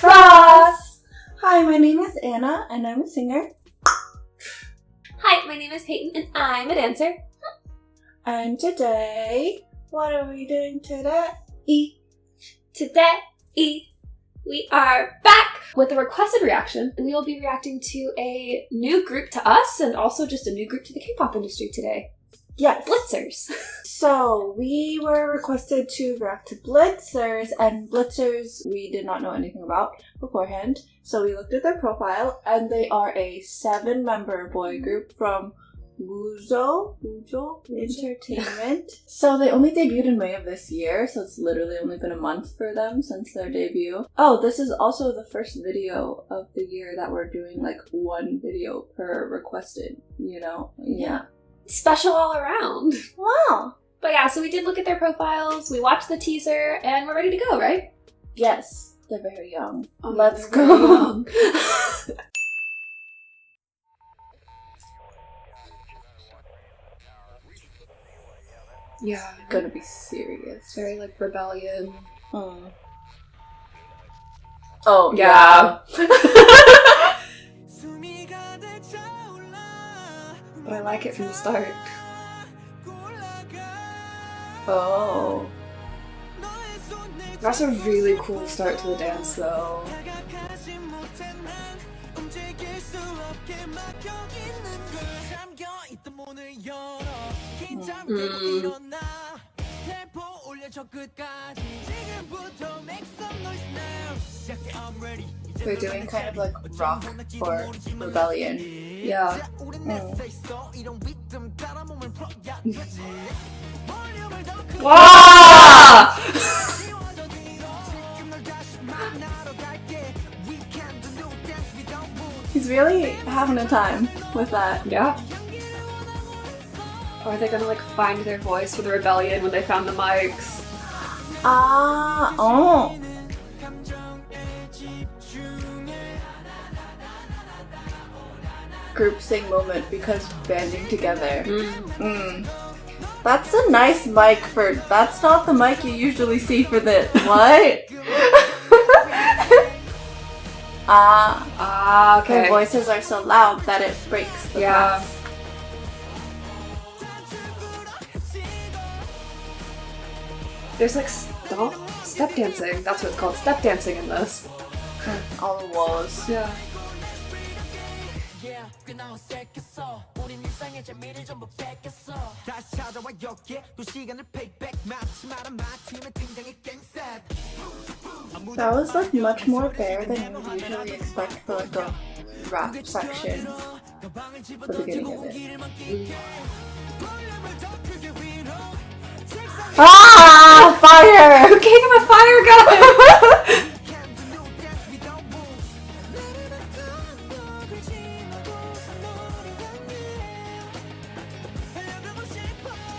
Cross! Hi, my name is Anna, and I'm a singer. Hi, my name is Peyton, and I'm a dancer. And today, what are we doing today? Today, we are back with a requested reaction, and we will be reacting to a new group to us, and also just a new group to the K-pop industry today. Yes. Blitzers. So, we were requested to react to Blitzers, and Blitzers we did not know anything about beforehand. So we looked at their profile, and they are a 7-member boy group from Woozo Entertainment. So they only debuted in May of this year, so it's literally only been a month for them since their debut. Oh, this is also the first video of the year that we're doing like one video per requested, you know? Yeah. Special all around. Wow. But yeah, so we did look at their profiles, we watched the teaser, and we're ready to go, right? Yes, they're very young. Oh, Let's they're go. very young. Yeah, Gonna be serious. it's very like rebellion. Oh, Yeah. But I like it from the start. Oh. That's a really cool start to the dance though. They're doing kind of like rock for rebellion. Yeah. Wow! He's really having a time with that. Yeah. Or are they gonna like find their voice for the rebellion when they found the mics? Oh. Group sing moment because banding together. That's a nice mic for. That's not the mic you usually see for this. What? Okay. Their voices are so loud that it breaks the glass. There's like step dancing. That's what it's called. Step dancing in this. All the walls. Yeah. That was like much more fair than you would usually expect for like a rap section. The beginning of it. Ah! Fire! Who gave him a fire gun?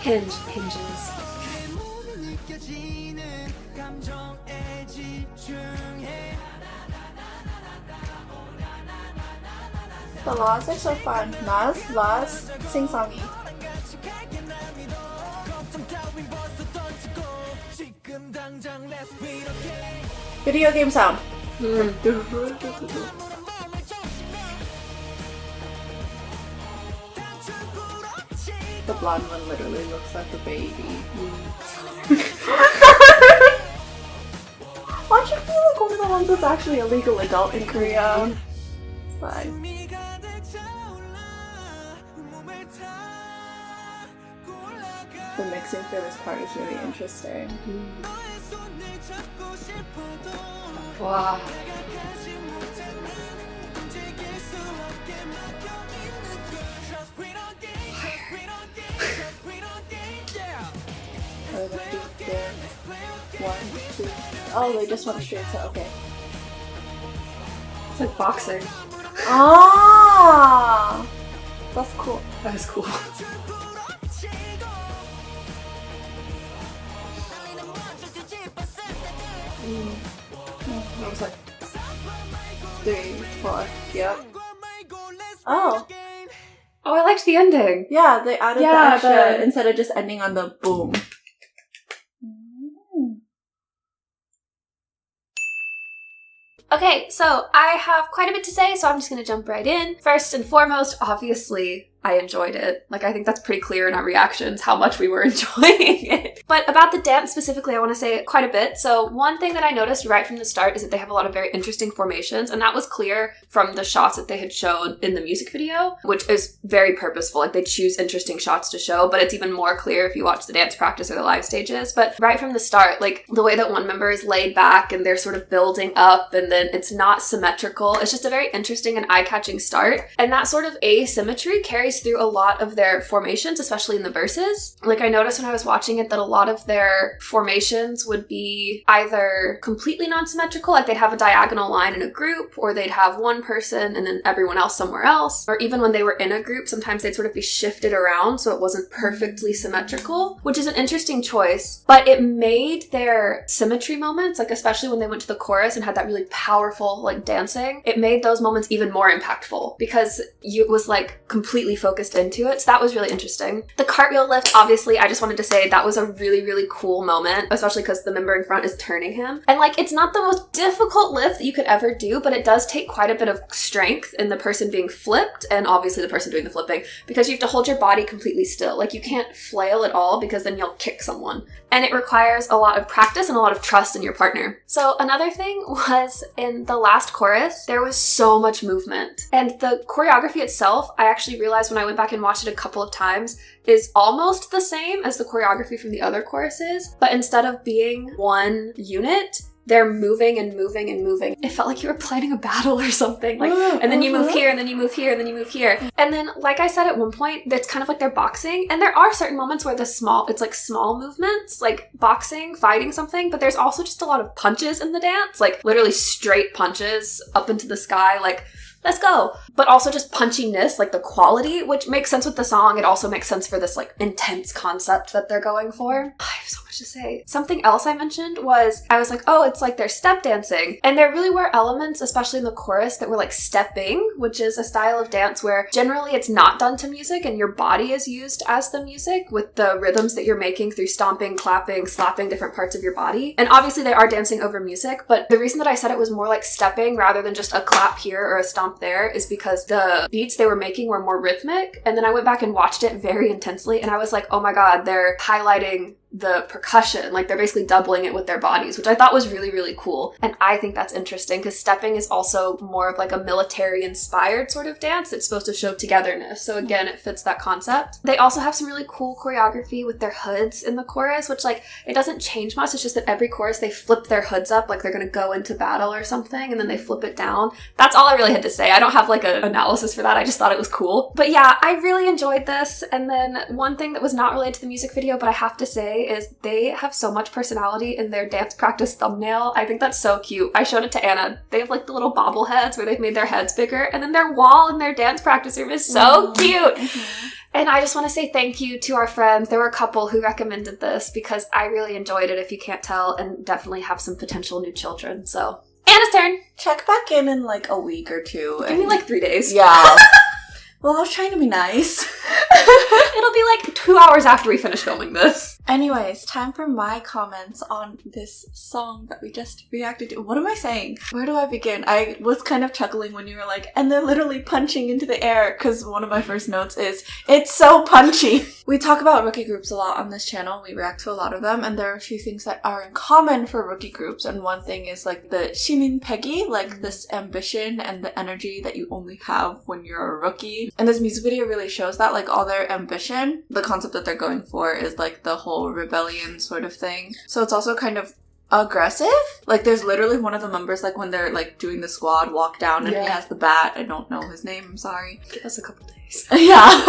Hinges. The laws are so fun. Laz, sing songy. Video game sound. The blonde one literally looks like a baby. Why do you feel like one of the ones that's actually a legal adult in Korea? It's fine. The mixing for this part is really interesting. Wow. What are they gonna do there? 1, 2. Oh, they just went straight to okay. It's like boxing. Ah, that's cool. That is cool. I was like 3, 4. Yep. Oh. Oh, I liked the ending. Yeah, they added the Yeah, extra instead of just ending on the boom. Okay, so I have quite a bit to say, so I'm just going to jump right in. First and foremost, obviously, I enjoyed it. Like, I think that's pretty clear in our reactions how much we were enjoying it. But about the dance specifically, I want to say quite a bit. So one thing that I noticed right from the start is that they have a lot of very interesting formations, and that was clear from the shots that they had shown in the music video, which is very purposeful. Like, they choose interesting shots to show, but it's even more clear if you watch the dance practice or the live stages. But right from the start, like, the way that one member is laid back and they're sort of building up, and then it's not symmetrical. It's just a very interesting and eye-catching start. And that sort of asymmetry carries through a lot of their formations, especially in the verses. Like, I noticed when I was watching it that a lot of their formations would be either completely non-symmetrical, like they'd have a diagonal line in a group, or they'd have one person and then everyone else somewhere else. Or even when they were in a group, sometimes they'd sort of be shifted around so it wasn't perfectly symmetrical, which is an interesting choice. But it made their symmetry moments, like especially when they went to the chorus and had that really powerful like dancing, it made those moments even more impactful because it was like completely focused into it. So that was really interesting. The cartwheel lift, obviously, I just wanted to say that was a really, really cool moment, especially because the member in front is turning him. And like, it's not the most difficult lift that you could ever do, but it does take quite a bit of strength in the person being flipped and obviously the person doing the flipping, because you have to hold your body completely still. Like, you can't flail at all because then you'll kick someone. And it requires a lot of practice and a lot of trust in your partner. So another thing was in the last chorus, there was so much movement. And the choreography itself, I actually realized when I went back and watched it a couple of times, is almost the same as the choreography from the other choruses, but instead of being one unit, they're moving and moving and moving. It felt like you were planning a battle or something. Like, and then you move here, and then you move here, and then you move here. And then, like I said at one point, it's kind of like they're boxing. And there are certain moments where it's like small movements, like boxing, fighting something. But there's also just a lot of punches in the dance, like literally straight punches up into the sky, like, let's go. But also just punchiness, like the quality, which makes sense with the song. It also makes sense for this like intense concept that they're going for. I have so much to say. Something else I mentioned was, I was like, oh, it's like they're step dancing. And there really were elements, especially in the chorus, that were like stepping, which is a style of dance where generally it's not done to music and your body is used as the music with the rhythms that you're making through stomping, clapping, slapping different parts of your body. And obviously they are dancing over music, but the reason that I said it was more like stepping rather than just a clap here or a stomp there is because the beats they were making were more rhythmic. And then I went back and watched it very intensely and I was like, oh my god, they're highlighting the percussion, like they're basically doubling it with their bodies, which I thought was really, really cool. And I think that's interesting because stepping is also more of like a military inspired sort of dance that's supposed to show togetherness. So again, it fits that concept. They also have some really cool choreography with their hoods in the chorus, which like, it doesn't change much. It's just that every chorus they flip their hoods up like they're going to go into battle or something, and then they flip it down. That's all I really had to say. I don't have like an analysis for that. I just thought it was cool. But yeah, I really enjoyed this. And then one thing that was not related to the music video, but I have to say, is they have so much personality in their dance practice thumbnail. I think that's so cute. I showed it to Anna. They have like the little bobbleheads where they've made their heads bigger, and then their wall in their dance practice room is so cute. And I just want to say thank you to our friends. There were a couple who recommended this because I really enjoyed it, if you can't tell, and definitely have some potential new children. So, Anna's turn. Check back in like a week or two. Give me like 3 days. Yeah. Well, I was trying to be nice. It'll be like 2 hours after we finish filming this. Anyways, time for my comments on this song that we just reacted to. What am I saying? Where do I begin? I was kind of chuckling when you were like, and they're literally punching into the air, because one of my first notes is, it's so punchy. We talk about rookie groups a lot on this channel. We react to a lot of them, and there are a few things that are in common for rookie groups, and one thing is like the Shimin Peggy, like this ambition and the energy that you only have when you're a rookie. And this music video really shows that, like all their ambition, the concept that they're going for is like the whole rebellion sort of thing. So it's also kind of aggressive. Like there's literally one of the members, like when they're like doing the squad walk down and he has the bat. I don't know his name, I'm sorry. Give us a couple days. Yeah.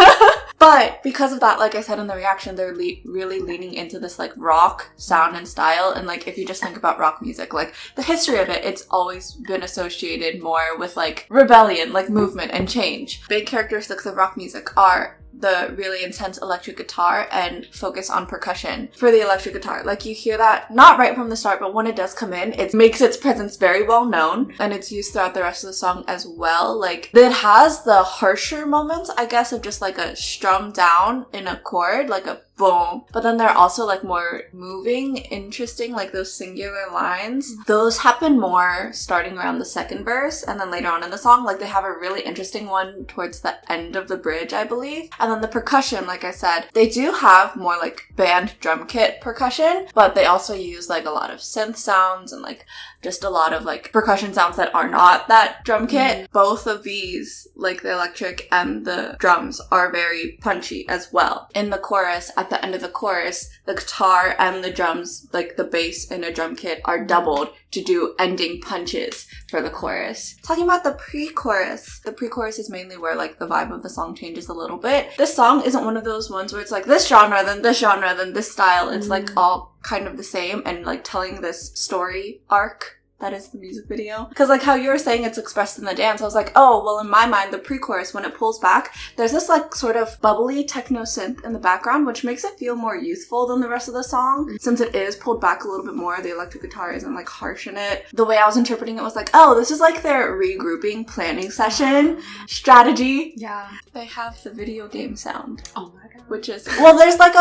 But because of that, like I said in the reaction, they're really leaning into this like rock sound and style. And like if you just think about rock music, like the history of it, it's always been associated more with like rebellion, like movement and change. Big characteristics of rock music are the really intense electric guitar and focus on percussion for the electric guitar. Like you hear that not right from the start, but when it does come in, it makes its presence very well known, and it's used throughout the rest of the song as well. Like it has the harsher moments, I guess, of just like a strum down in a chord, like a boom. But then there are also like more moving, interesting, like those singular lines. Those happen more starting around the second verse and then later on in the song. Like they have a really interesting one towards the end of the bridge, I believe. And then the percussion, like I said, they do have more like band drum kit percussion, but they also use like a lot of synth sounds and like just a lot of like percussion sounds that are not that drum kit. Both of these, like the electric and the drums, are very punchy as well. In the chorus, at the end of the chorus, the guitar and the drums, like the bass in a drum kit, are doubled to do ending punches for the chorus. Talking about the pre-chorus. The pre-chorus is mainly where like the vibe of the song changes a little bit. This song isn't one of those ones where it's like this genre, then this genre, then this style. It's like all kind of the same and like telling this story arc. That is the music video. Because like how you were saying it's expressed in the dance, I was like, oh, well in my mind, the pre-chorus, when it pulls back, there's this like sort of bubbly techno synth in the background, which makes it feel more youthful than the rest of the song. Since it is pulled back a little bit more, the electric guitar isn't like harsh in it. The way I was interpreting it was like, oh, this is like their regrouping planning session strategy. Yeah. They have the video game sound. Oh my god. Which is, well, there's like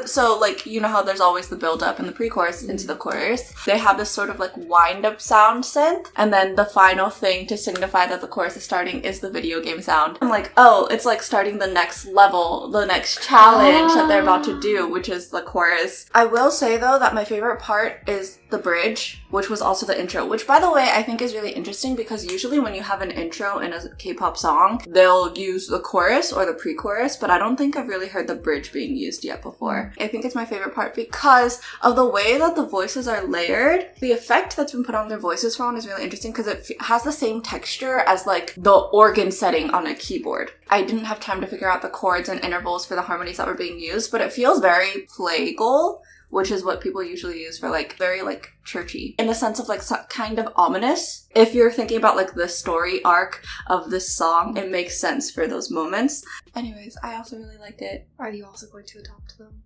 so like, you know how there's always the build up in the pre-chorus into the chorus? They have this sort of like wind up sound synth, and then the final thing to signify that the chorus is starting is the video game sound. I'm like, oh, it's like starting the next level, the next challenge that they're about to do, which is the chorus. I will say though that my favorite part is the bridge, which was also the intro, which by the way I think is really interesting because usually when you have an intro in a K-pop song, they'll use the chorus or the pre-chorus, but I don't think I've really heard the bridge being used yet before. I think it's my favorite part because of the way that the voices are layered. The effect that's been put on their voices for is really interesting because it has the same texture as like the organ setting on a keyboard. I didn't have time to figure out the chords and intervals for the harmonies that were being used, but it feels very plagal, which is what people usually use for like very like churchy, in the sense of like kind of ominous. If you're thinking about like the story arc of this song, it makes sense for those moments. Anyways, I also really liked it. Are you also going to adopt them?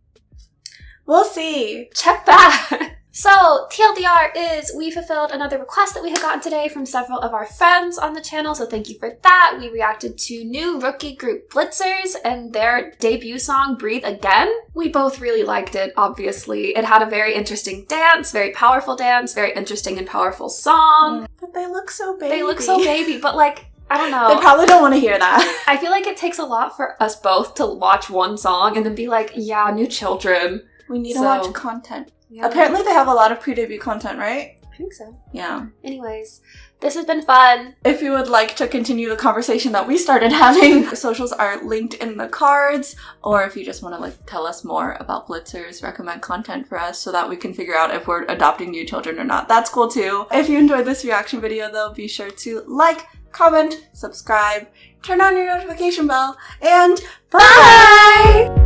We'll see. Check back. So, TLDR is we fulfilled another request that we had gotten today from several of our friends on the channel, so thank you for that. We reacted to new rookie group Blitzers and their debut song, Breathe Again. We both really liked it, obviously. It had a very interesting dance, very powerful dance, very interesting and powerful song. But they look so baby. They look so baby, but like, I don't know. They probably don't want to hear that. I feel like it takes a lot for us both to watch one song and then be like, yeah, new children. We need to watch content. Yeah. Apparently they have a lot of pre-debut content, right? I think so. Yeah. Anyways, this has been fun. If you would like to continue the conversation that we started having, the socials are linked in the cards. Or if you just want to like tell us more about Blitzers, recommend content for us so that we can figure out if we're adopting new children or not, that's cool too. If you enjoyed this reaction video though, be sure to like, comment, subscribe, turn on your notification bell, and bye!